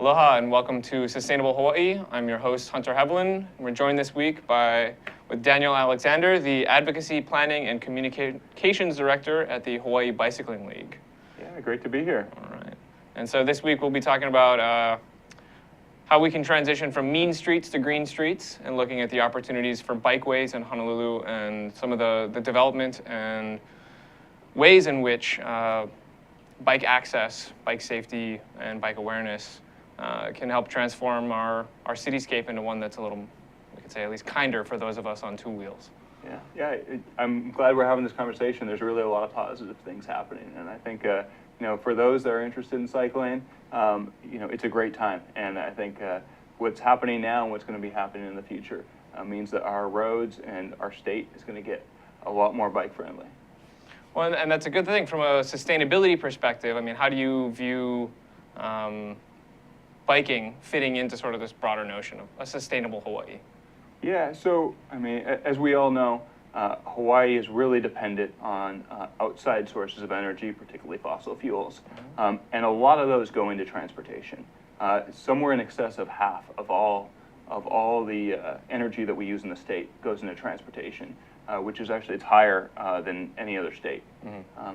Aloha and welcome to Sustainable Hawaii. I'm your host, Hunter Heaivilin. We're joined this week with Daniel Alexander, the Advocacy, Planning, and Communications Director at the Hawaii Bicycling League. Yeah, great to be here. All right. And so this week we'll be talking about how we can transition from mean streets to green streets and looking at the opportunities for bikeways in Honolulu and some of the development and ways in which bike access, bike safety, and bike awareness can help transform our cityscape into one that's a little, we could say, at least kinder for those of us on two wheels. I'm glad we're having this conversation. There's really a lot of positive things happening, and I think for those that are interested in cycling, it's a great time. And I think what's happening now and what's going to be happening in the future means that our roads and our state is going to get a lot more bike friendly. Well, and that's a good thing from a sustainability perspective. I mean, how do you view biking fitting into sort of this broader notion of a sustainable Hawaii? Yeah, so, I mean, as we all know, Hawaii is really dependent on outside sources of energy, particularly fossil fuels. And a lot of those go into transportation. Somewhere in excess of half of all the energy that we use in the state goes into transportation. Which is actually, it's higher than any other state.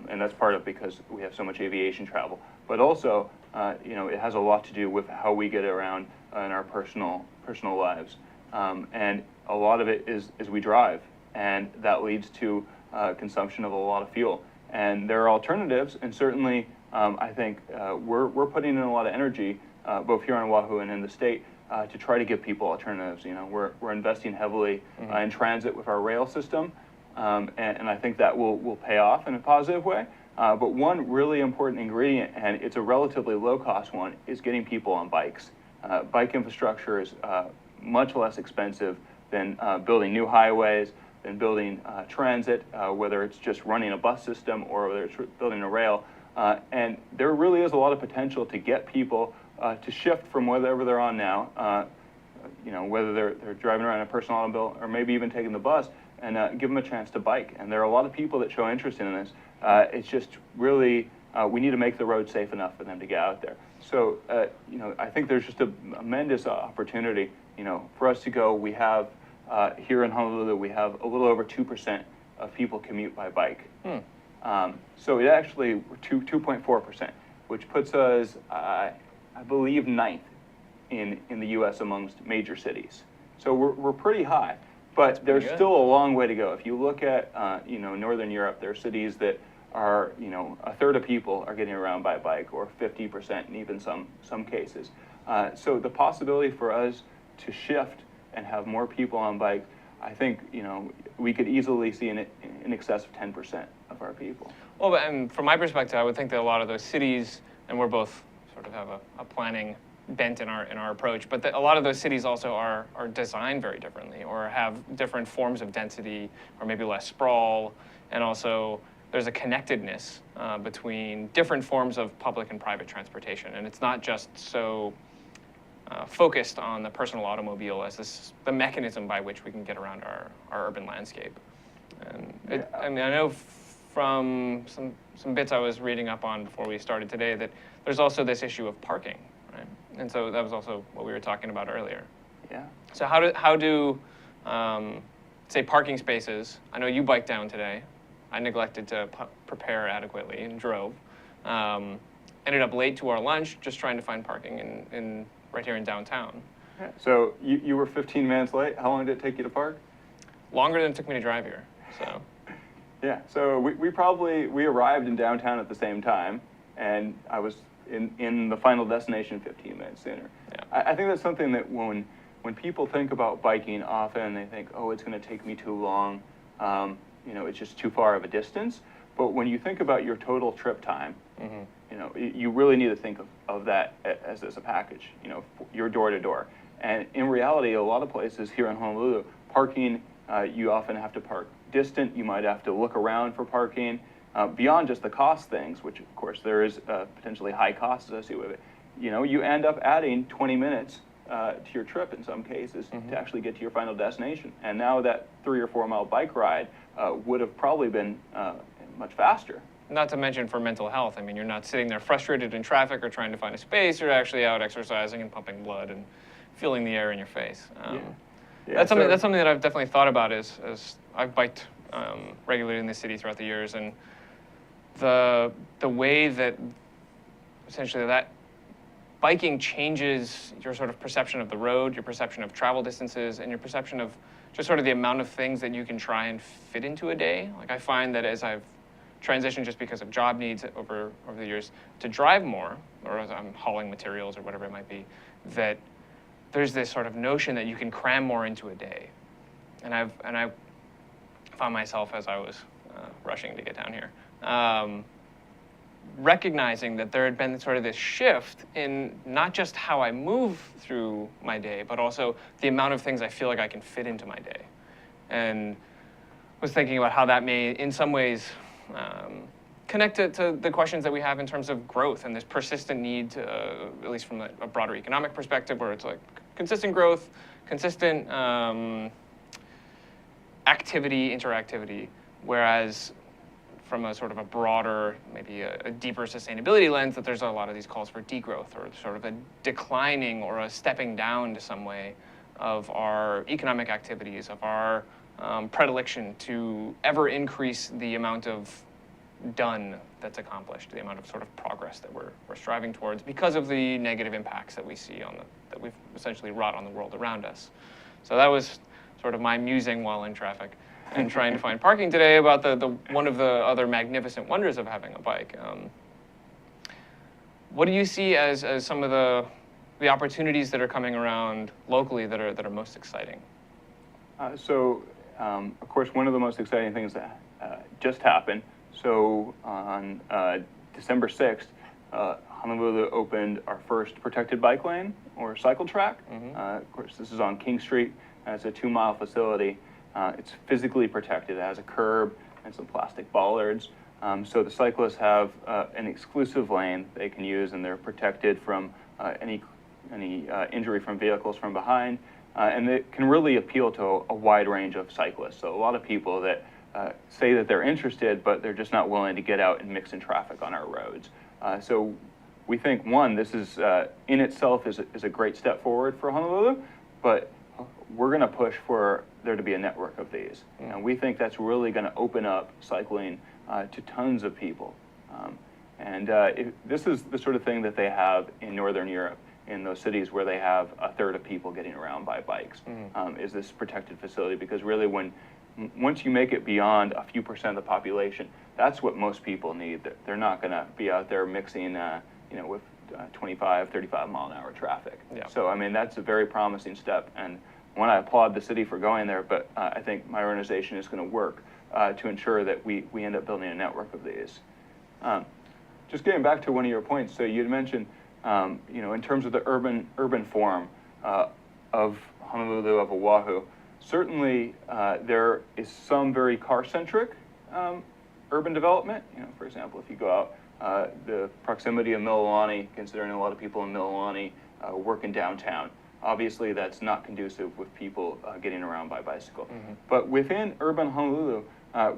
And that's part of because we have so much aviation travel. But also, it has a lot to do with how we get around in our personal lives. And a lot of it is we drive, and that leads to consumption of a lot of fuel. And there are alternatives, and certainly I think we're putting in a lot of energy, both here on Oahu and in the state, to try to give people alternatives. We're investing heavily in transit with our rail system, and I think that will pay off in a positive way. But one really important ingredient, and it's a relatively low-cost one, is getting people on bikes. Bike infrastructure is much less expensive than building new highways, than building transit, whether it's just running a bus system or whether it's building a rail. And there really is a lot of potential to get people to shift from whatever they're on now, whether they're driving around a personal automobile or maybe even taking the bus, and give them a chance to bike. And there are a lot of people that show interest in this. It's just really, we need to make the road safe enough for them to get out there. So, I think there's just a tremendous opportunity, for us to go. We have, here in Honolulu, we have a little over 2% of people commute by bike. So it actually, 2.4%, which puts us, I believe, 9th in the U.S. amongst major cities. So we're pretty high, but there's still a long way to go. If you look at Northern Europe, there are cities that are a third of people are getting around by bike, or 50% in even some cases. So the possibility for us to shift and have more people on bikes, I think we could easily see in excess of 10% of our people. Well, and from my perspective, I would think that a lot of those cities, and we're both sort of have a planning bent in our approach, but a lot of those cities also are designed very differently, or have different forms of density, or maybe less sprawl, and also there's a connectedness between different forms of public and private transportation, and it's not just so focused on the personal automobile as the mechanism by which we can get around our urban landscape. And I mean, I know from some bits I was reading up on before we started today that there's also this issue of parking, right? And so that was also what we were talking about earlier. Yeah. So how do say parking spaces? I know you biked down today. I neglected to prepare adequately and drove. Ended up late to our lunch, just trying to find parking in right here in downtown. Yeah. So you were 15 minutes late. How long did it take you to park? Longer than it took me to drive here. So. Yeah. So we arrived in downtown at the same time, and I was in the final destination 15 minutes sooner. Yeah. I think that's something that when people think about biking, often they think, oh, it's going to take me too long. It's just too far of a distance. But when you think about your total trip time, you really need to think of that as a package. Your door to door. And in reality, a lot of places here in Honolulu, parking, you often have to park distant. You might have to look around for parking. Beyond just the cost things, which of course there is potentially high costs associated with it, you end up adding 20 minutes to your trip in some cases to actually get to your final destination. And now that 3 or 4 mile bike ride would have probably been much faster not to mention for mental health. I mean, you're not sitting there frustrated in traffic or trying to find a space. You're actually out exercising and pumping blood and feeling the air in your face. That's something that I've definitely thought about as I've biked regularly in the city throughout the years, and the way that essentially that biking changes your sort of perception of the road, your perception of travel distances, and your perception of just sort of the amount of things that you can try and fit into a day. Like I find that as I've transitioned just because of job needs over the years to drive more, or as I'm hauling materials or whatever it might be, that there's this sort of notion that you can cram more into a day. And I found myself as I was rushing to get down here, recognizing that there had been sort of this shift in not just how I move through my day, but also the amount of things I feel like I can fit into my day. And was thinking about how that may, in some ways, connect to the questions that we have in terms of growth and this persistent need to, at least from a broader economic perspective, where it's like consistent growth, consistent activity, interactivity, whereas from a sort of a broader, maybe a deeper sustainability lens, that there's a lot of these calls for degrowth or sort of a declining or a stepping down to some way of our economic activities, of our predilection to ever increase the amount of done that's accomplished, the amount of sort of progress that we're striving towards because of the negative impacts that we see that we've essentially wrought on the world around us. So that was sort of my musing while in traffic and trying to find parking today about the one of the other magnificent wonders of having a bike. What do you see as some of the opportunities that are coming around locally that are most exciting? Of course, one of the most exciting things that just happened. So on December 6th, Honolulu opened our first protected bike lane or cycle track. Of course, this is on King Street. It's a 2-mile facility. It's physically protected. It has a curb and some plastic bollards. So the cyclists have an exclusive lane they can use, and they're protected from any injury from vehicles from behind. And it can really appeal to a wide range of cyclists. So a lot of people that say that they're interested, but they're just not willing to get out and mix in traffic on our roads. So we think, one, this is in itself is a great step forward for Honolulu, but we're going to push for there to be a network of these. And we think that's really going to open up cycling to tons of people. This is the sort of thing that they have in Northern Europe, in those cities where they have a third of people getting around by bikes, is this protected facility. Because really, once you make it beyond a few percent of the population, that's what most people need. They're not going to be out there mixing, with 25, 35 mile an hour traffic. Yeah. So, I mean, that's a very promising step. And one, I applaud the city for going there, but I think my organization is going to work to ensure that we end up building a network of these. Just getting back to one of your points, so you'd mentioned, in terms of the urban form of Honolulu, of Oahu, certainly there is some very car-centric urban development. For example, if you go out, the proximity of Mililani, considering a lot of people in Mililani work in downtown, obviously that's not conducive with people getting around by bicycle. But within urban Honolulu,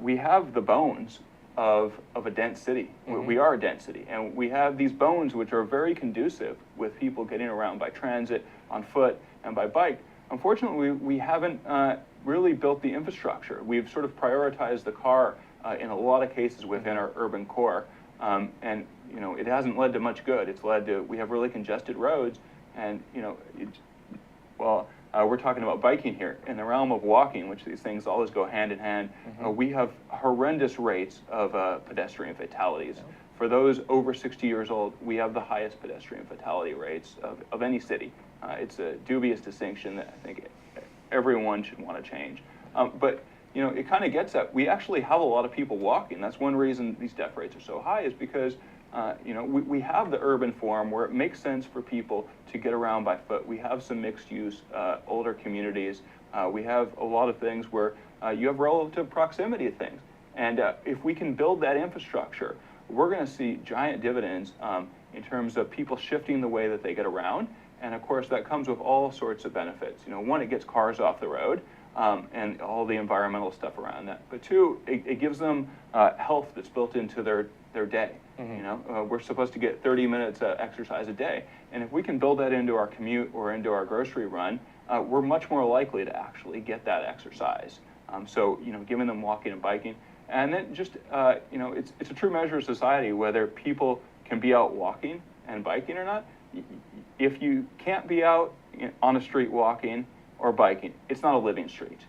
we have the bones of a dense city. We are a dense city, and we have these bones which are very conducive with people getting around by transit, on foot, and by bike. Unfortunately, we haven't really built the infrastructure. We've sort of prioritized the car in a lot of cases within our urban core, and it hasn't led to much good. It's led to, we have really congested roads, and we're talking about biking here. In the realm of walking, which these things always go hand in hand, we have horrendous rates of pedestrian fatalities. For those over 60 years old, we have the highest pedestrian fatality rates of any city. It's a dubious distinction that I think everyone should want to change. But it kind of gets at, we actually have a lot of people walking. That's one reason these death rates are so high, is because we have the urban form where it makes sense for people to get around by foot. We have some mixed use, older communities. We have a lot of things where you have relative proximity to things. And if we can build that infrastructure, we're going to see giant dividends in terms of people shifting the way that they get around. And of course, that comes with all sorts of benefits. One, it gets cars off the road and all the environmental stuff around that. But two, it gives them health that's built into their their day. We're supposed to get 30 minutes exercise a day, and if we can build that into our commute or into our grocery run, we're much more likely to actually get that exercise. So giving them walking and biking, and then just it's a true measure of society whether people can be out walking and biking or not. If you can't be out on a street walking or biking, it's not a living street.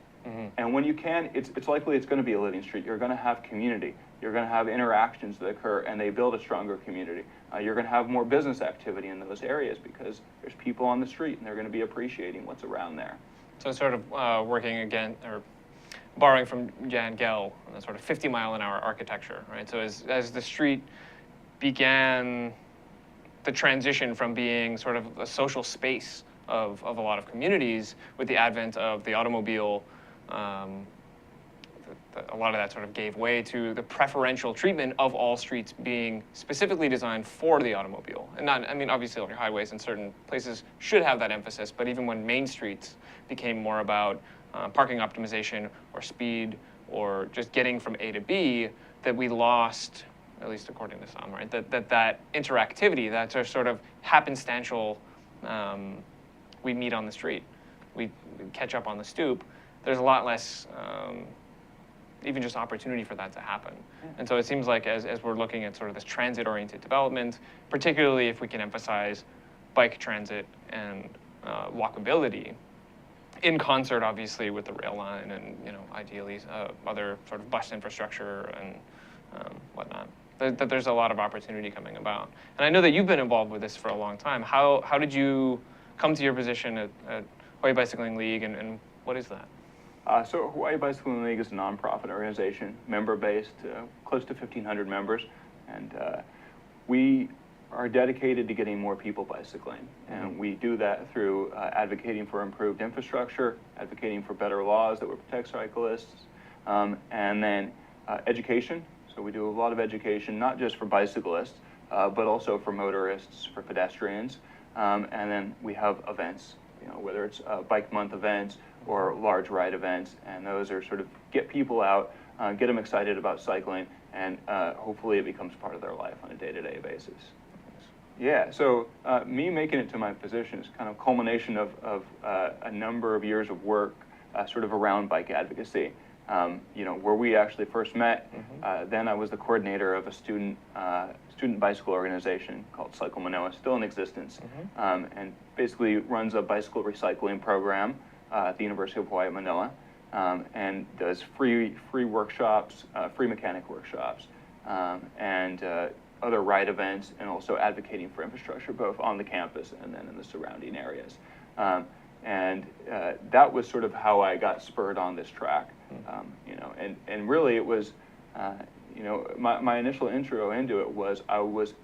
And when you can, it's likely it's going to be a living street. You're going to have community. You're going to have interactions that occur, and they build a stronger community. You're going to have more business activity in those areas because there's people on the street, and they're going to be appreciating what's around there. So sort of working again, or borrowing from Jan Gehl, the sort of 50-mile-an-hour architecture, right? So as the street began the transition from being sort of a social space of a lot of communities with the advent of the automobile, a lot of that sort of gave way to the preferential treatment of all streets being specifically designed for the automobile. And not, I mean, obviously your highways in certain places should have that emphasis, but even when main streets became more about parking optimization or speed or just getting from A to B, that we lost, at least according to some, right? That interactivity, that sort of happenstantial, we meet on the street, we catch up on the stoop. There's a lot less even just opportunity for that to happen. And so it seems like as we're looking at sort of this transit-oriented development, particularly if we can emphasize bike transit and walkability, in concert, obviously, with the rail line and ideally other sort of bus infrastructure and whatnot, that there's a lot of opportunity coming about. And I know that you've been involved with this for a long time. How did you come to your position at Hawaii Bicycling League, and what is that? So Hawaii Bicycling League is a nonprofit organization, member-based, close to 1,500 members, and we are dedicated to getting more people bicycling. And we do that through advocating for improved infrastructure, advocating for better laws that would protect cyclists, and then education. So we do a lot of education, not just for bicyclists, but also for motorists, for pedestrians, and then we have events, whether it's Bike Month events or large ride events, and those are sort of get people out, get them excited about cycling, and hopefully it becomes part of their life on a day-to-day basis. Yeah, so me making it to my position is kind of culmination of a number of years of work sort of around bike advocacy. Where we actually first met, then I was the coordinator of a student bicycle organization called Cycle Manoa, still in existence, and basically runs a bicycle recycling program at the University of Hawaii at Manoa, and does free workshops, free mechanic workshops, and other ride events, and also advocating for infrastructure both on the campus and then in the surrounding areas. And that was sort of how I got spurred on this track. And really it was, my initial intro into it was I was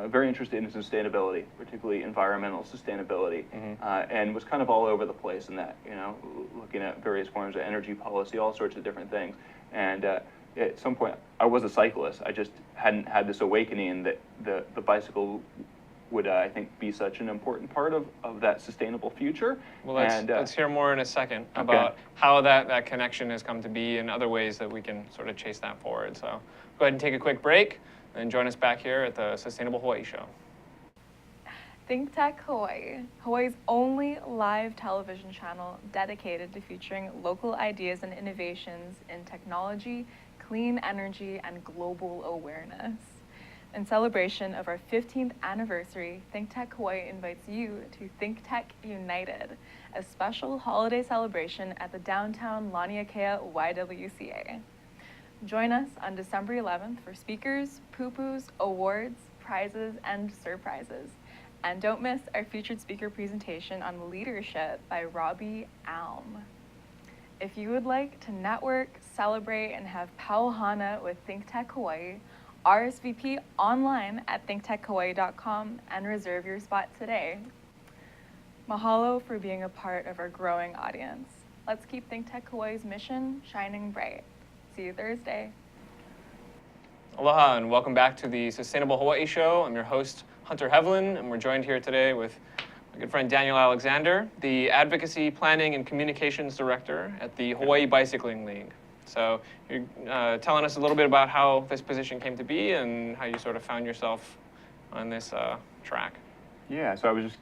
very interested in sustainability, particularly environmental sustainability, and was kind of all over the place in that, looking at various forms of energy policy, all sorts of different things. And at some point, I was a cyclist. I just hadn't had this awakening that the bicycle would, I think, be such an important part of that sustainable future. Well, let's hear more in a second about how that connection has come to be and other ways that we can sort of chase that forward. So go ahead and take a quick break and join us back here at the Sustainable Hawaii Show. ThinkTech Hawaii, Hawaii's only live television channel dedicated to featuring local ideas and innovations in technology, clean energy, and global awareness. In celebration of our 15th anniversary, ThinkTech Hawaii invites you to ThinkTech United, a special holiday celebration at the downtown Laniakea YWCA. Join us on December 11th for speakers, poo-poos, awards, prizes, and surprises. And don't miss our featured speaker presentation on leadership by Robbie Alm. If you would like to network, celebrate, and have pauhana with ThinkTech Hawaii, RSVP online at thinktechhawaii.com and reserve your spot today. Mahalo for being a part of our growing audience. Let's keep ThinkTech Hawaii's mission shining bright. See you Thursday. Aloha and welcome back to the Sustainable Hawaii Show. I'm your host, Hunter Heaivilin, and we're joined here today with my good friend Daniel Alexander, the Advocacy, Planning, and Communications Director at the Hawaii Bicycling League. So you're telling us a little bit about how this position came to be and how you sort of found yourself on this track. Yeah, so I was just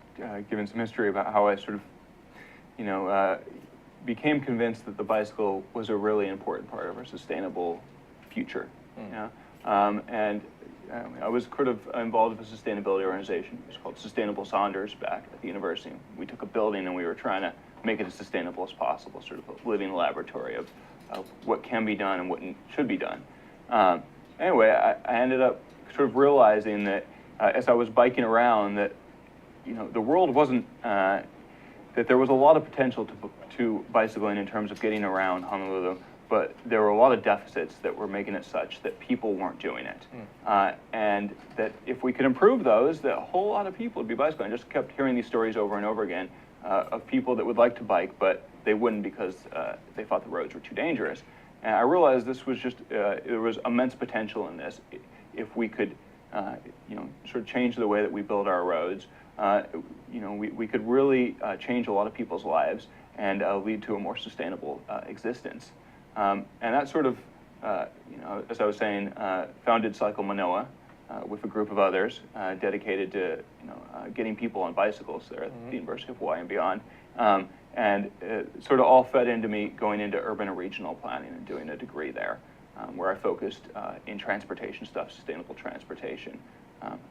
giving some history about how I sort of, became convinced that the bicycle was a really important part of our sustainable future. And I was sort of involved with a sustainability organization. It was called Sustainable Saunders back at the university. We took a building and we were trying to make it as sustainable as possible, sort of a living laboratory of what can be done and what should be done. Anyway, I ended up sort of realizing that as I was biking around that, the world wasn't, that there was a lot of potential to bicycling in terms of getting around Honolulu, but there were a lot of deficits that were making it such that people weren't doing it. And that if we could improve those, that a whole lot of people would be bicycling. I just kept hearing these stories over and over again of people that would like to bike, but they wouldn't because they thought the roads were too dangerous. And I realized this was just, there was immense potential in this. If we could, sort of change the way that we build our roads, we could really change a lot of people's lives and lead to a more sustainable existence. And that sort of, as I was saying, founded Cycle Manoa with a group of others dedicated to, getting people on bicycles there at the University of Hawaii and beyond. And it sort of all fed into me going into urban and regional planning and doing a degree there, where I focused in transportation stuff, sustainable transportation.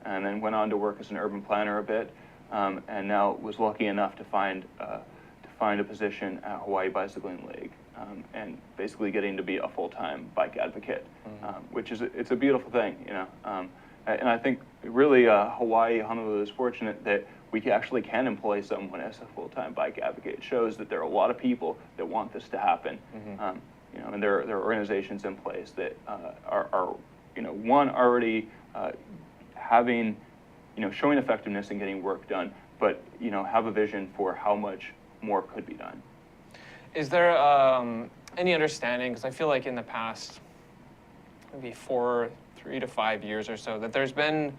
And then went on to work as an urban planner a bit, and now was lucky enough to find a position at Hawaii Bicycling League, and basically getting to be a full-time bike advocate, which is it's a beautiful thing, and I think really Hawaii, Honolulu is fortunate that we actually can employ someone as a full-time bike advocate. It shows that there are a lot of people that want this to happen, and there are organizations in place that are one already having, showing effectiveness in getting work done, but have a vision for how much more could be done. Is there any understanding, because I feel like in the past maybe 3 to 5 years or so, that there's been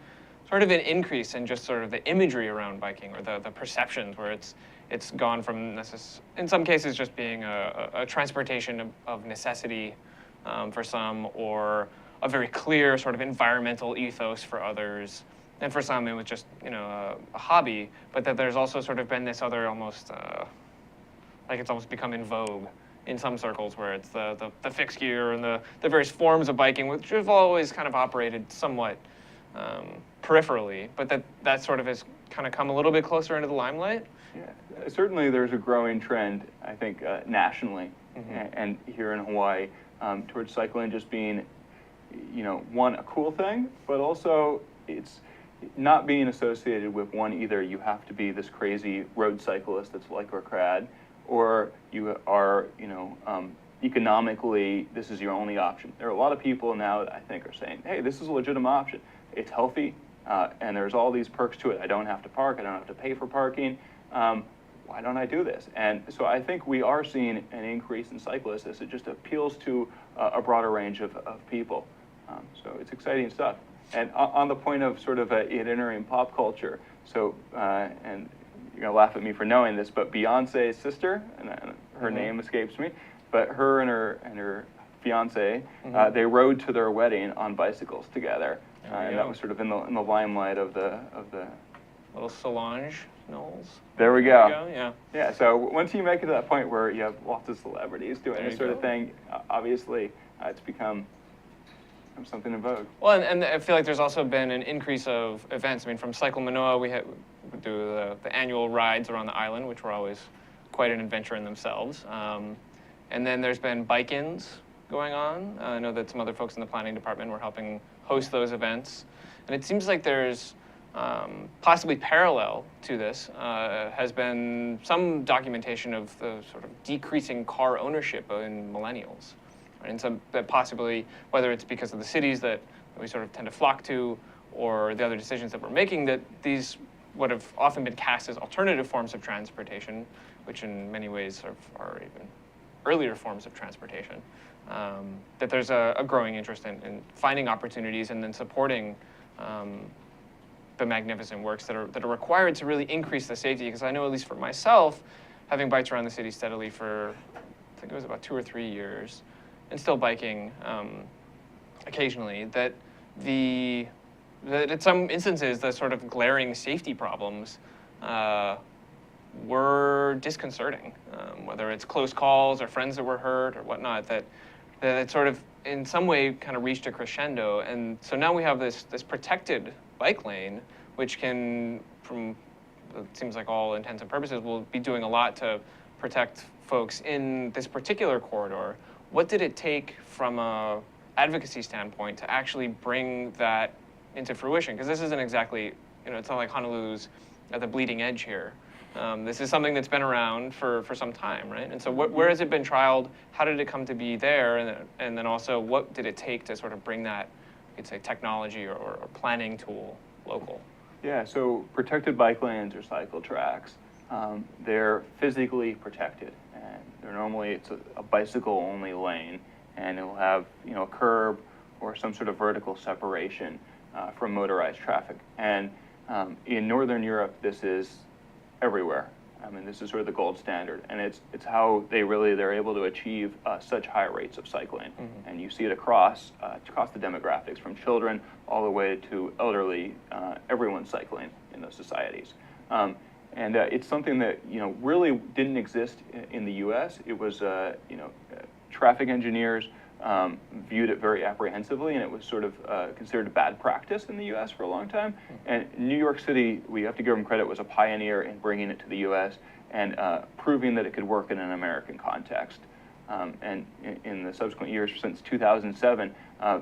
sort of an increase in just sort of the imagery around biking, or the perceptions, where it's gone from in some cases just being a transportation of necessity for some, or a very clear sort of environmental ethos for others, and for some it was just a hobby, but that there's also sort of been this other almost like it's almost become in vogue in some circles, where it's the fixed gear and the various forms of biking, which have always kind of operated somewhat peripherally, but that sort of has kind of come a little bit closer into the limelight. Yeah, certainly there's a growing trend, I think, nationally and here in Hawaii, towards cycling just being, one, a cool thing, but also it's not being associated with one, either you have to be this crazy road cyclist that's like a crad, or you are, economically, this is your only option. There are a lot of people now that I think are saying, hey, this is a legitimate option. It's healthy, and there's all these perks to it. I don't have to park. I don't have to pay for parking. Why don't I do this? And so I think we are seeing an increase in cyclists as it just appeals to a broader range of people. So it's exciting stuff. And on the point of sort of it entering pop culture, so, and you're going to laugh at me for knowing this, but Beyonce's sister, and her name escapes me, but her and her fiance, they rode to their wedding on bicycles together. And that was sort of in the limelight of the little Solange Knowles. There we go. Yeah. Yeah. So once you make it to that point where you have lots of celebrities doing this sort of thing, obviously it's become something in vogue. Well, and I feel like there's also been an increase of events. I mean, from Cycle Manoa, we do the annual rides around the island, which were always quite an adventure in themselves. And then there's been bike-ins going on. I know that some other folks in the planning department were helping host those events. And it seems like there's possibly parallel to this has been some documentation of the sort of decreasing car ownership in millennials. Right? And some that possibly, whether it's because of the cities that we sort of tend to flock to, or the other decisions that we're making, that these what have often been cast as alternative forms of transportation, which in many ways are even earlier forms of transportation, that there's a growing interest in finding opportunities and then supporting the magnificent works that are required to really increase the safety. Because I know, at least for myself, having biked around the city steadily for, I think it was about 2 or 3 years, and still biking occasionally, that that in some instances the sort of glaring safety problems were disconcerting, whether it's close calls or friends that were hurt or whatnot, that it sort of in some way kind of reached a crescendo. And so now we have this protected bike lane, which can, from it seems like all intents and purposes, will be doing a lot to protect folks in this particular corridor. What did it take from a advocacy standpoint to actually bring that into fruition? Because this isn't exactly, it's not like Honolulu's at the bleeding edge here. This is something that's been around for some time, right? And so where has it been trialed? How did it come to be there? And then also, what did it take to sort of bring that, you could say, technology or planning tool local? Yeah, so protected bike lanes or cycle tracks, they're physically protected. And they're normally, it's a bicycle-only lane, and it'll have, a curb or some sort of vertical separation from motorized traffic. And in Northern Europe, this is everywhere. I mean, this is sort of the gold standard, and it's how they're able to achieve such high rates of cycling. Mm-hmm. And you see it across the demographics, from children all the way to elderly. Everyone's cycling in those societies, and it's something that really didn't exist in the U.S. It was traffic engineers viewed it very apprehensively, and it was sort of considered bad practice in the U.S. for a long time. And New York City, we have to give them credit, was a pioneer in bringing it to the U.S. and proving that it could work in an American context. And in the subsequent years, since 2007,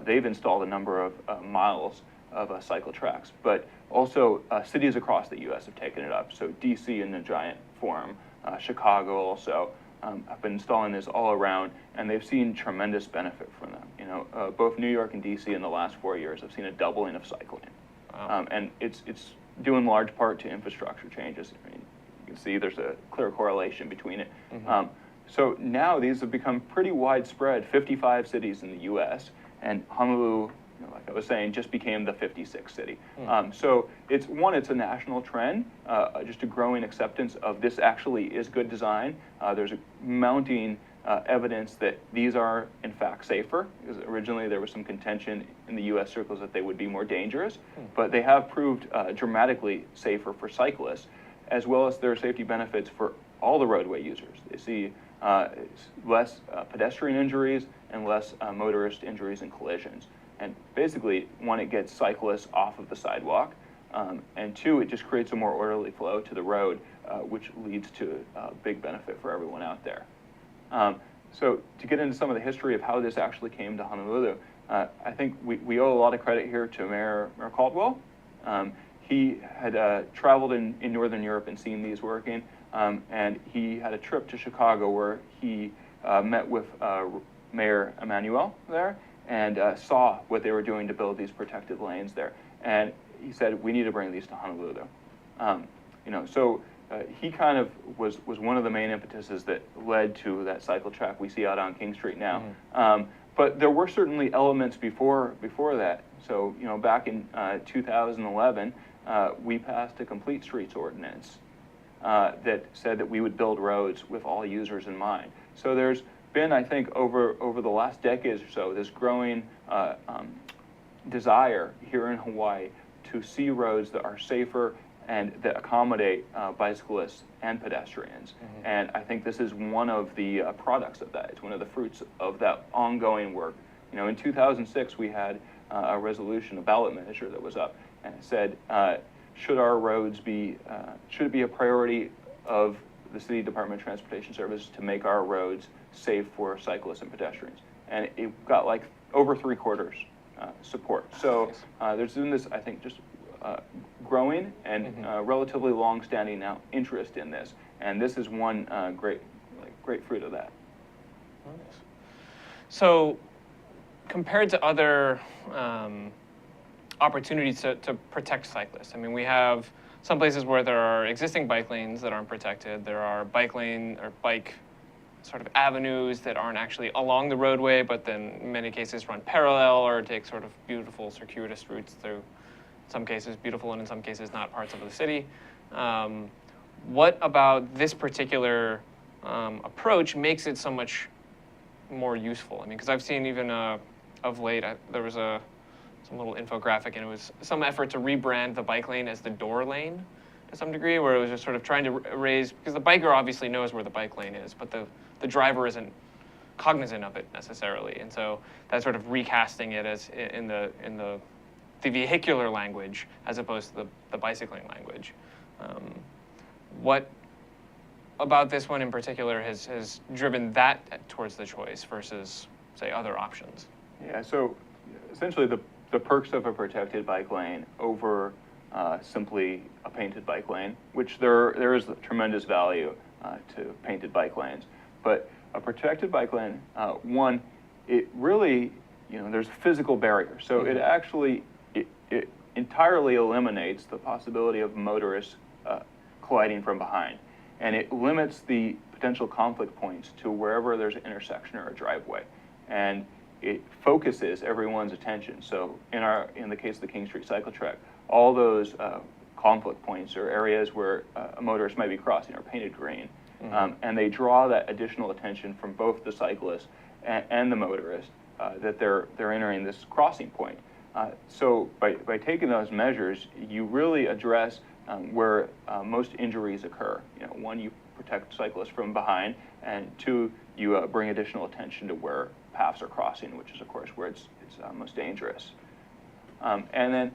they've installed a number of miles of cycle tracks. But also, cities across the U.S. have taken it up. So D.C. in a giant form, Chicago also. Have been installing this all around, and they've seen tremendous benefit from them. Both New York and DC in the last 4 years have seen a doubling of cycling. Wow. And it's due in large part to infrastructure changes. I mean, you can see there's a clear correlation between it. Mm-hmm. So now these have become pretty widespread, 55 cities in the US, and Honolulu, like I was saying, just became the 56th city. So it's a national trend, just a growing acceptance of this actually is good design. There's a mounting evidence that these are in fact safer, because originally there was some contention in the US circles that they would be more dangerous, but they have proved dramatically safer for cyclists, as well as their safety benefits for all the roadway users. They see less pedestrian injuries and less motorist injuries and collisions. And basically, one, it gets cyclists off of the sidewalk, and two, it just creates a more orderly flow to the road, which leads to a big benefit for everyone out there. So to get into some of the history of how this actually came to Honolulu, I think we owe a lot of credit here to Mayor Caldwell. He had traveled in Northern Europe and seen these working, and he had a trip to Chicago where he met with Mayor Emanuel there, and saw what they were doing to build these protected lanes there. And he said, we need to bring these to Honolulu. So he kind of was one of the main impetuses that led to that cycle track we see out on King Street now. Mm-hmm. But there were certainly elements before that. So, back in 2011, we passed a complete streets ordinance that said that we would build roads with all users in mind. So there's been, I think, over the last decades or so, this growing desire here in Hawaii to see roads that are safer and that accommodate bicyclists and pedestrians. Mm-hmm. And I think this is one of the products of that. It's one of the fruits of that ongoing work. In 2006, we had a resolution, a ballot measure that was up, and it said, should our roads should it be a priority of the City Department of Transportation Service to make our roads safe for cyclists and pedestrians? And it got like over 3/4 support. So there's been this, I think, just growing and relatively long-standing now interest in this, and this is one great fruit of that. Nice. So, compared to other opportunities to protect cyclists, I mean, we have some places where there are existing bike lanes that aren't protected. There are bike lane or bike sort of avenues that aren't actually along the roadway, but then in many cases run parallel or take sort of beautiful circuitous routes through, in some cases beautiful and in some cases not, parts of the city. What about this particular approach makes it so much more useful? I mean, because I've seen even of late, there was some little infographic, and it was some effort to rebrand the bike lane as the door lane to some degree, where it was just sort of trying to raise, because the biker obviously knows where the bike lane is, but the driver isn't cognizant of it necessarily, and so that's sort of recasting it as in the vehicular language as opposed to the bicycling language. What about this one in particular has driven that towards the choice versus, say, other options? Yeah, so essentially the perks of a protected bike lane over simply a painted bike lane, which there is tremendous value to painted bike lanes. But a protected bike lane, one, it really, there's a physical barrier. So it actually, it entirely eliminates the possibility of motorists colliding from behind. And it limits the potential conflict points to wherever there's an intersection or a driveway. And it focuses everyone's attention. So in the case of the King Street cycle track, all those conflict points or areas where a motorist might be crossing are painted green. And they draw that additional attention from both the cyclist and the motorist that they're entering this crossing point. So by taking those measures, you really address where most injuries occur. One, you protect cyclists from behind, and two, you bring additional attention to where paths are crossing, which is, of course, where it's most dangerous. And then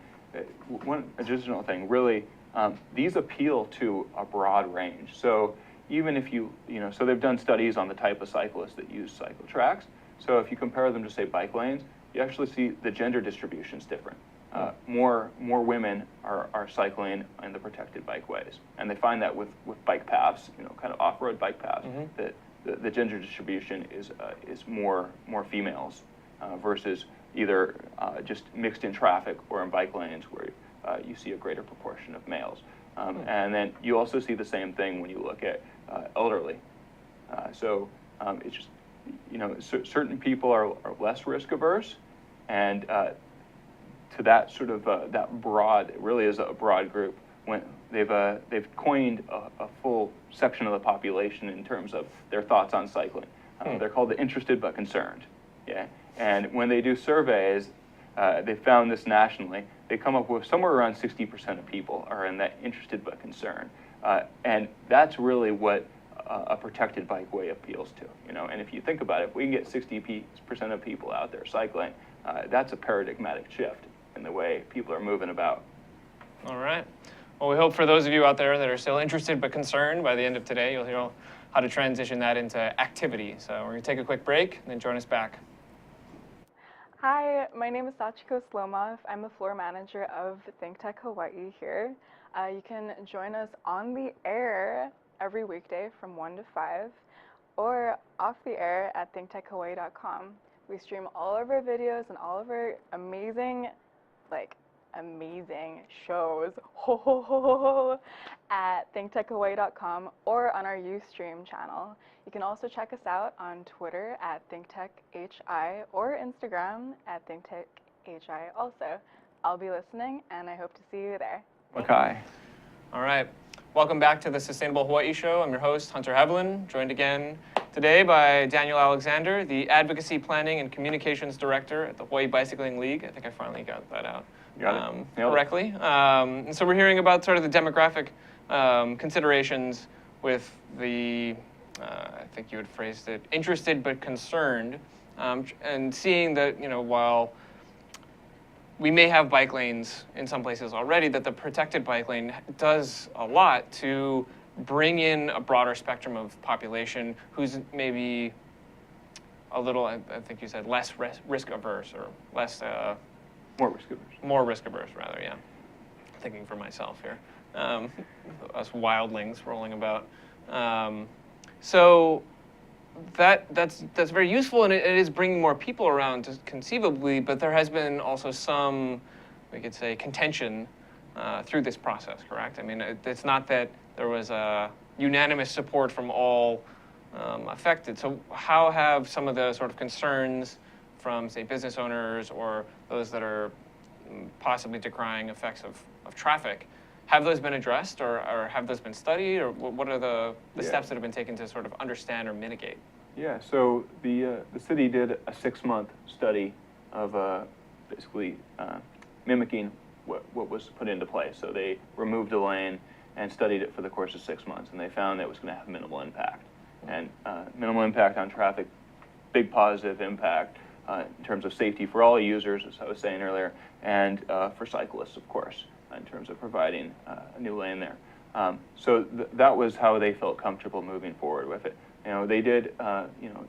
one additional thing, really, these appeal to a broad range. So even if so they've done studies on the type of cyclists that use cycle tracks. So if you compare them to, say, bike lanes, you actually see the gender distribution is different. More women are cycling in the protected bikeways, and they find that with bike paths, kind of off-road bike paths, that the gender distribution is more females versus either just mixed in traffic or in bike lanes where you see a greater proportion of males. And then you also see the same thing when you look at elderly. So it's just, certain people are less risk averse, and to that sort of that broad, it really is a broad group. When they've coined a full section of the population in terms of their thoughts on cycling. They're called the interested but concerned. Yeah, and when they do surveys, they found this nationally. They come up with somewhere around 60% of people are in that interested but concerned, and that's really what a protected bikeway appeals to. And if you think about it, if we can get 60% of people out there cycling, that's a paradigmatic shift in the way people are moving about. All right. Well, we hope for those of you out there that are still interested but concerned, by the end of today, you'll hear how to transition that into activity. So we're going to take a quick break and then join us back. Hi, my name is Sachiko Slomov. I'm the floor manager of ThinkTech Hawaii here. You can join us on the air every weekday from 1 to 5 or off the air at thinktechhawaii.com. We stream all of our videos and all of our amazing shows at thinktechhawaii.com or on our Ustream channel. You can also check us out on Twitter at ThinkTechHI or Instagram at ThinkTechHI also. I'll be listening, and I hope to see you there. Okay. All right. Welcome back to the Sustainable Hawaii Show. I'm your host, Hunter Heaivilin, joined again today by Daniel Alexander, the Advocacy Planning and Communications Director at the Hawaii Bicycling League. I think I finally got that out correctly. And so we're hearing about sort of the demographic considerations with the, I think you had phrased it, interested but concerned, and seeing that, while we may have bike lanes in some places already, that the protected bike lane does a lot to bring in a broader spectrum of population who's maybe a little, I think you said, less risk averse or less... More risk averse. More risk averse, rather, yeah. Thinking for myself here. Us wildlings rolling about. So that's very useful, and it is bringing more people around conceivably, but there has been also some, we could say, contention through this process, correct? I mean, it's not that there was a unanimous support from all affected. So how have some of the sort of concerns from, say, business owners or those that are possibly decrying effects of traffic, have those been addressed, or have those been studied, or what are the steps that have been taken to sort of understand or mitigate? Yeah, so the city did a 6-month study of basically mimicking what was put into place. So they removed a lane and studied it for the course of 6 months, and they found that it was going to have minimal impact. And minimal impact on traffic, big positive impact in terms of safety for all users, as I was saying earlier, and for cyclists, of course, in terms of providing a new lane there. So that was how they felt comfortable moving forward with it. They did,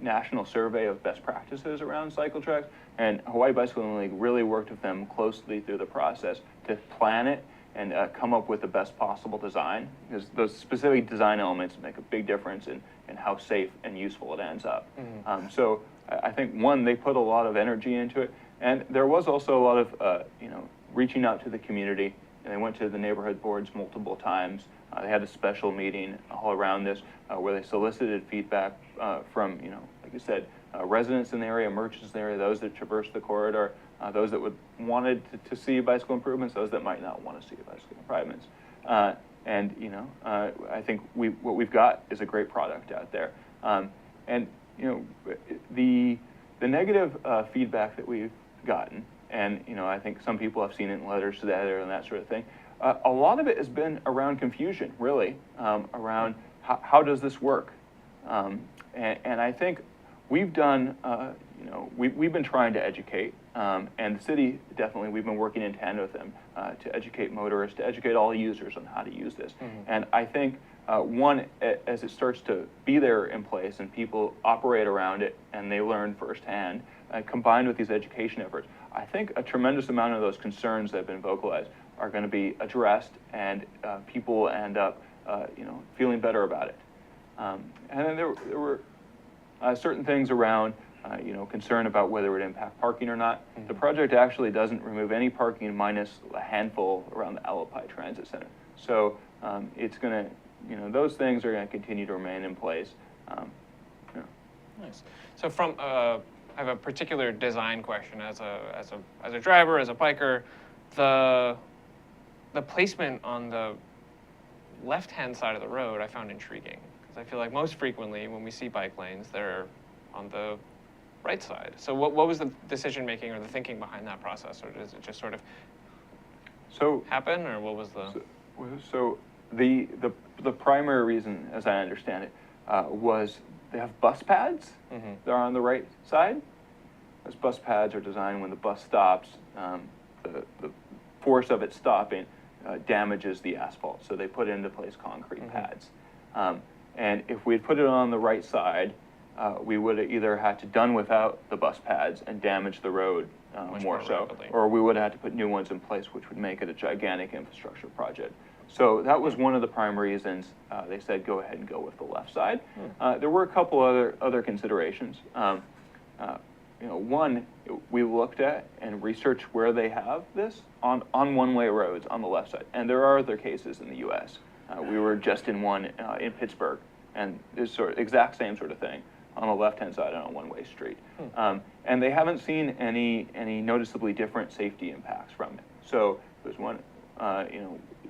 national survey of best practices around cycle tracks, and Hawaii Bicycling League really worked with them closely through the process to plan it and come up with the best possible design, because those specific design elements make a big difference in how safe and useful it ends up. Mm-hmm. So I think, one, they put a lot of energy into it, and there was also a lot of, reaching out to the community, and they went to the neighborhood boards multiple times. They had a special meeting all around this where they solicited feedback from, like I said, residents in the area, merchants in the area, those that traverse the corridor, those that wanted to see bicycle improvements, those that might not want to see bicycle improvements. I think what we've got is a great product out there. The negative feedback that we've gotten, and I think some people have seen it in letters to the editor and that sort of thing, a lot of it has been around confusion, really, around how does this work? And I think we've done, we've been trying to educate, and the city, definitely, we've been working in tandem with them to educate motorists, to educate all users on how to use this. Mm-hmm. And I think, one, as it starts to be there in place and people operate around it and they learn firsthand, combined with these education efforts, I think a tremendous amount of those concerns that have been vocalized are going to be addressed, and people will end up, feeling better about it. And then there were certain things around, concern about whether it would impact parking or not. Mm-hmm. The project actually doesn't remove any parking minus a handful around the Alapai Transit Center. So it's going to, those things are going to continue to remain in place. Nice. So I have a particular design question as a driver, as a biker. The placement on the left-hand side of the road I found intriguing, because I feel like most frequently when we see bike lanes, they're on the right side. So what was the decision-making or the thinking behind that process, or does it just sort of happen, or what was the... So the primary reason, as I understand it, was they have bus pads. Mm-hmm. They're on the right side. Those bus pads are designed when the bus stops, the force of it stopping damages the asphalt. So they put into place concrete mm-hmm. pads. And if we had put it on the right side, we would have either had to done without the bus pads and damage the road more so, rapidly. Or we would have had to put new ones in place, which would make it a gigantic infrastructure project. So that was one of the primary reasons they said go ahead and go with the left side. There were a couple other considerations. One, we looked at and researched where they have this on one-way roads on the left side, and there are other cases in the U.S. We were just in one in Pittsburgh, and it's sort of exact same sort of thing on the left-hand side on a one-way street. And they haven't seen any noticeably different safety impacts from it. So there's one,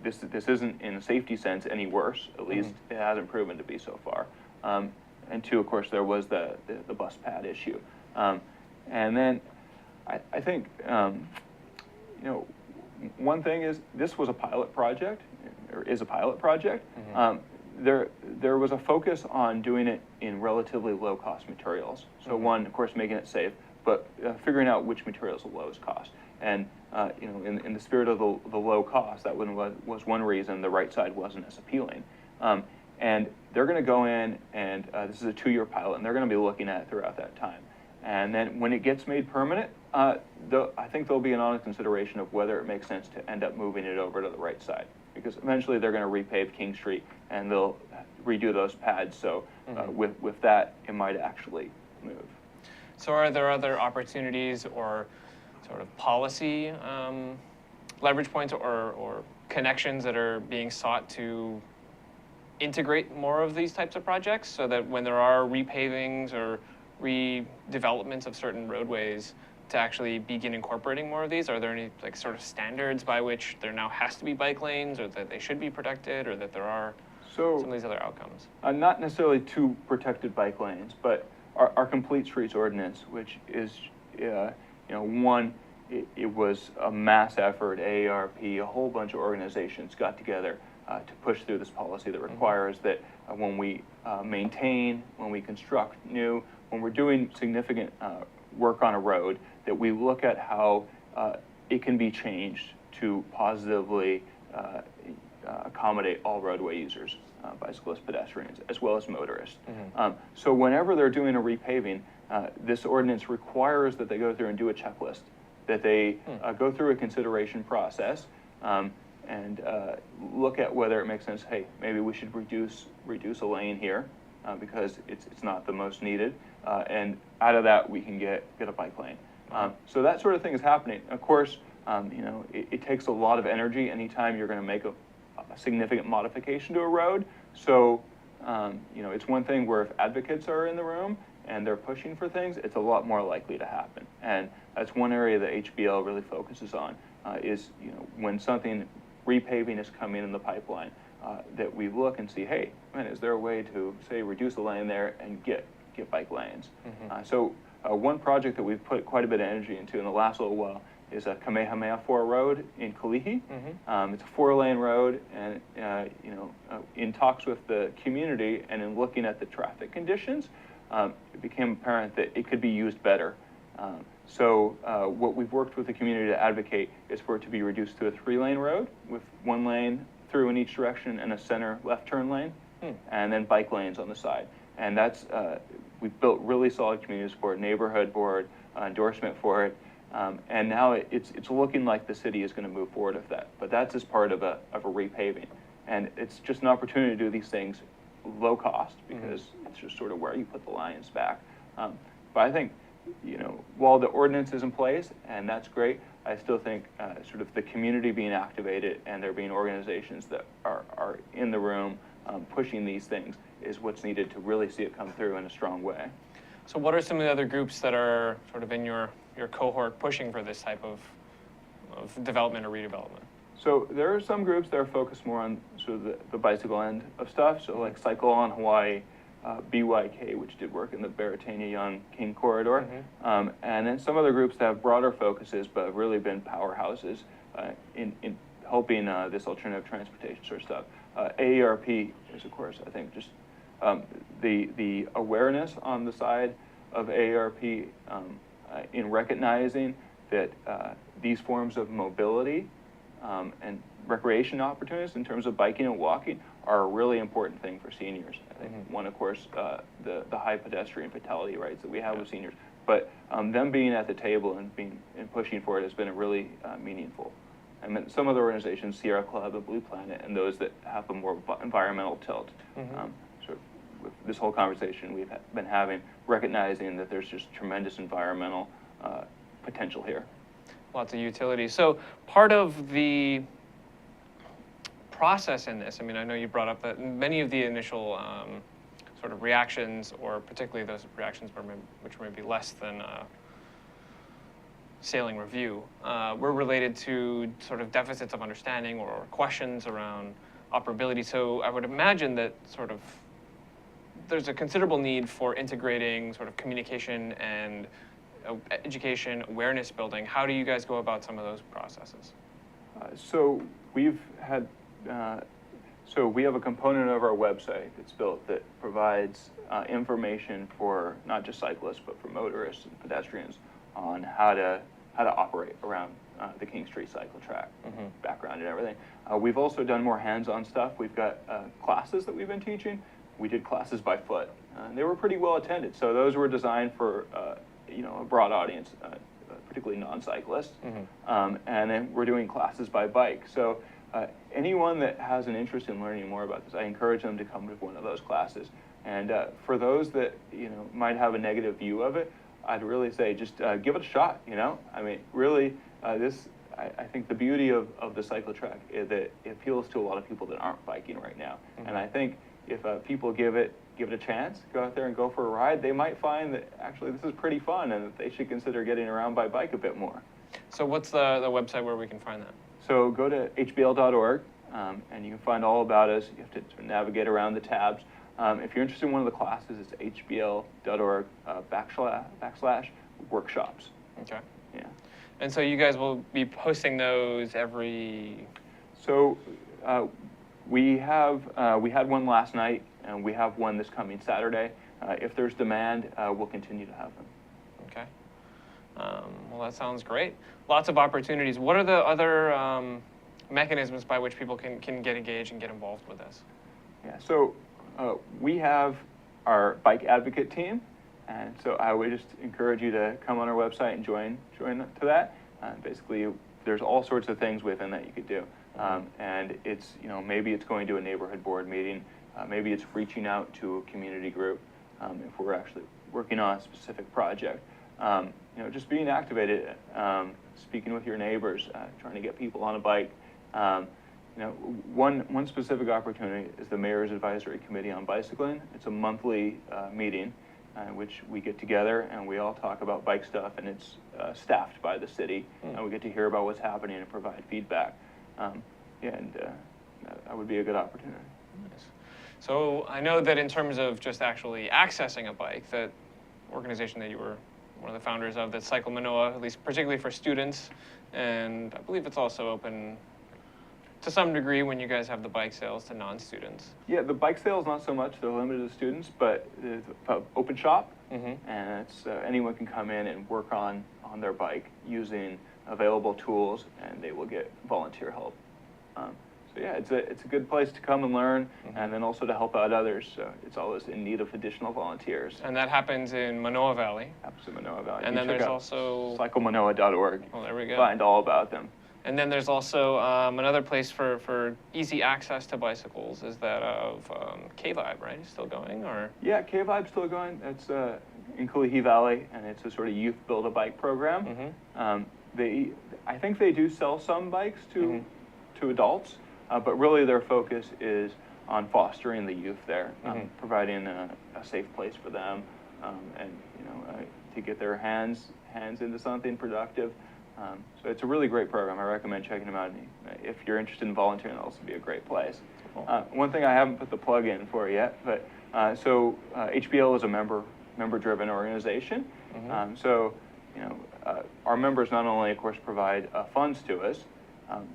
this isn't in a safety sense any worse. At least it hasn't proven to be so far. And two, of course, there was the bus pad issue. And then I think, one thing is this was a pilot project, or is a pilot project. Mm-hmm. There was a focus on doing it in relatively low-cost materials. So mm-hmm. one, of course, making it safe, but figuring out which materials are the lowest cost. And in the spirit of the low cost, that was one reason the right side wasn't as appealing. And they're going to go in, and this is a 2-year pilot, and they're going to be looking at it throughout that time. And then when it gets made permanent, I think there'll be an honest consideration of whether it makes sense to end up moving it over to the right side, because eventually they're going to repave King Street and they'll redo those pads. So with that, it might actually move. So are there other opportunities or sort of policy leverage points or connections that are being sought to integrate more of these types of projects, so that when there are repavings or redevelopments of certain roadways, to actually begin incorporating more of these? Are there any sort of standards by which there now has to be bike lanes, or that they should be protected, or that there are some of these other outcomes? Not necessarily 2 protected bike lanes, but our Complete Streets ordinance, which is, one, it was a mass effort. AARP, a whole bunch of organizations got together to push through this policy that requires that when we maintain, when we construct new, when we're doing significant work on a road, that we look at how it can be changed to positively accommodate all roadway users, bicyclists, pedestrians, as well as motorists. So whenever they're doing a repaving, this ordinance requires that they go through and do a checklist, that they go through a consideration process and look at whether it makes sense. Hey, maybe we should reduce a lane here because it's not the most needed, and out of that we can get a bike lane. So that sort of thing is happening. Of course, it takes a lot of energy anytime you're going to make a significant modification to a road. So, it's one thing where if advocates are in the room and they're pushing for things, it's a lot more likely to happen. And that's one area that HBL really focuses on, is, when something repaving is coming in the pipeline, that we look and see, hey, man, is there a way to, say, reduce the lane there and get bike lanes? So one project that we've put quite a bit of energy into in the last little while is a Kamehameha 4 road in Kalihi. It's a 4-lane road, and in talks with the community and in looking at the traffic conditions, it became apparent that it could be used better. So what we've worked with the community to advocate is for it to be reduced to a 3-lane road with 1 lane through in each direction and a center left turn lane, and then bike lanes on the side. And that's, we've built really solid community support, neighborhood board, endorsement for it. And now it's looking like the city is going to move forward with that. But that's as part of a repaving. And it's just an opportunity to do these things low cost, because it's just sort of where you put the lines back. But I think, while the ordinance is in place, and that's great, I still think sort of the community being activated and there being organizations that are in the room pushing these things is what's needed to really see it come through in a strong way. So what are some of the other groups that are sort of in your cohort pushing for this type of development or redevelopment? So there are some groups that are focused more on sort of the bicycle end of stuff. So like Cycle on Hawaii, BYK, which did work in the Beretania-Young-King corridor. And then some other groups that have broader focuses but have really been powerhouses in helping this alternative transportation sort of stuff. AARP is, of course, I think just the awareness on the side of AARP in recognizing that these forms of mobility and recreation opportunities in terms of biking and walking are a really important thing for seniors. I think one, of course, the high pedestrian fatality rates that we have with seniors, but them being at the table and pushing for it has been a really meaningful. I mean, some other organizations, Sierra Club, and Blue Planet, and those that have a more environmental tilt. So with this whole conversation we've been having, recognizing that there's just tremendous environmental potential here. Lots of utility. So part of the process in this, I mean, I know you brought up that many of the initial sort of reactions, or particularly those reactions which were maybe less than sailing review, were related to sort of deficits of understanding or questions around operability. So I would imagine that sort of there's a considerable need for integrating sort of communication and education, awareness building. How do you guys go about some of those processes? So we've had, so we have a component of our website that's built that provides information for not just cyclists, but for motorists and pedestrians on how to operate around the King Street cycle track, background and everything. We've also done more hands-on stuff. We've got classes that we've been teaching. We did classes by foot. And they were pretty well attended. So those were designed for a broad audience, particularly non-cyclists. And then we're doing classes by bike. So anyone that has an interest in learning more about this, I encourage them to come to one of those classes. And for those that might have a negative view of it, I'd really say just give it a shot. I mean, really, I think the beauty of the cycle track is that it appeals to a lot of people that aren't biking right now. And I think if people give it a chance, go out there and go for a ride, they might find that actually this is pretty fun and that they should consider getting around by bike a bit more. So what's the website where we can find that? So go to hbl.org and you can find all about us. You have to navigate around the tabs. If you're interested in one of the classes, it's hbl.org/workshops. Okay. Yeah. And so you guys will be posting those every... So we had one last night, and we have one this coming Saturday. If there's demand, we'll continue to have them. Okay. Well, that sounds great. Lots of opportunities. What are the other mechanisms by which people can get engaged and get involved with this? Yeah, so we have our bike advocate team, and so I would just encourage you to come on our website and join to that. Basically, there's all sorts of things within that you could do, and it's, you know, maybe it's going to a neighborhood board meeting, maybe it's reaching out to a community group if we're actually working on a specific project. You know, just being activated, speaking with your neighbors, trying to get people on a bike. You know, one specific opportunity is the Mayor's Advisory Committee on Bicycling. It's a monthly meeting in which we get together and we all talk about bike stuff, and it's staffed by the city, and we get to hear about what's happening and provide feedback. Yeah, and that would be a good opportunity. Nice. So I know that in terms of just actually accessing a bike, that organization that you were one of the founders of, that Cycle Manoa, at least particularly for students, and I believe it's also open to some degree when you guys have the bike sales to non-students. Yeah, the bike sales not so much, they're limited to students, but it's an open shop, and it's anyone can come in and work on their bike using available tools, and they will get volunteer help. So yeah, it's a good place to come and learn, and then also to help out others. So it's always in need of additional volunteers. And that happens in Manoa Valley. Happens in Manoa Valley. And then there's also cyclemanoa.org. Oh, there we go. Find all about them. And then there's also another place for easy access to bicycles, is that of K-Vibe, right? Is still going, or? Yeah, K-Vibe's still going. It's in Kalihi Valley, and it's a sort of youth build-a-bike program. I think they do sell some bikes to adults, but really their focus is on fostering the youth there, providing a safe place for them, and you know, to get their hands into something productive. So it's a really great program. I recommend checking them out. If you're interested in volunteering, that'll also be a great place. One thing I haven't put the plug in for yet, but so HBL is a member-driven organization. So you know, our members not only, of course, provide funds to us,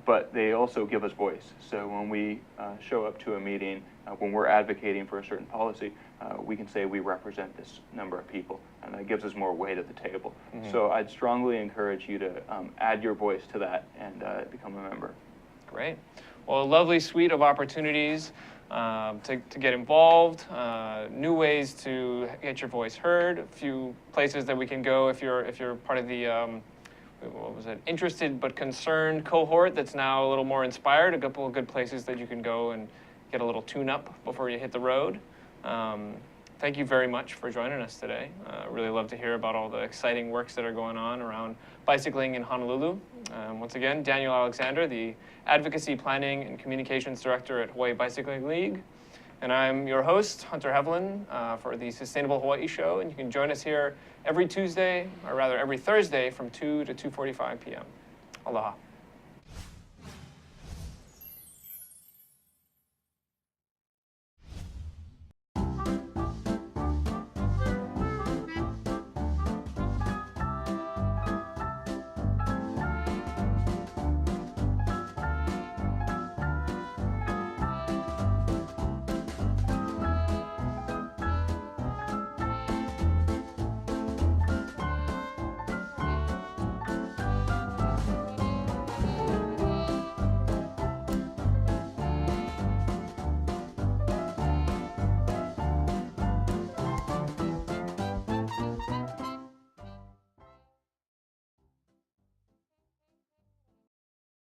but they also give us voice. So when we show up to a meeting, when we're advocating for a certain policy, we can say we represent this number of people, and that gives us more weight at the table. So I'd strongly encourage you to add your voice to that and become a member. Great. Well, a lovely suite of opportunities to get involved, new ways to get your voice heard, a few places that we can go if you're part of the what was it, interested but concerned cohort that's now a little more inspired, a couple of good places that you can go and get a little tune-up before you hit the road. Thank you very much for joining us today. Really love to hear about all the exciting works that are going on around bicycling in Honolulu. Once again, Daniel Alexander, the Advocacy, Planning, and Communications Director at Hawaii Bicycling League. And I'm your host, Hunter Heaivilin, for the Sustainable Hawaii Show. And you can join us here every Tuesday, or rather every Thursday from 2 to 2:45 p.m. Aloha.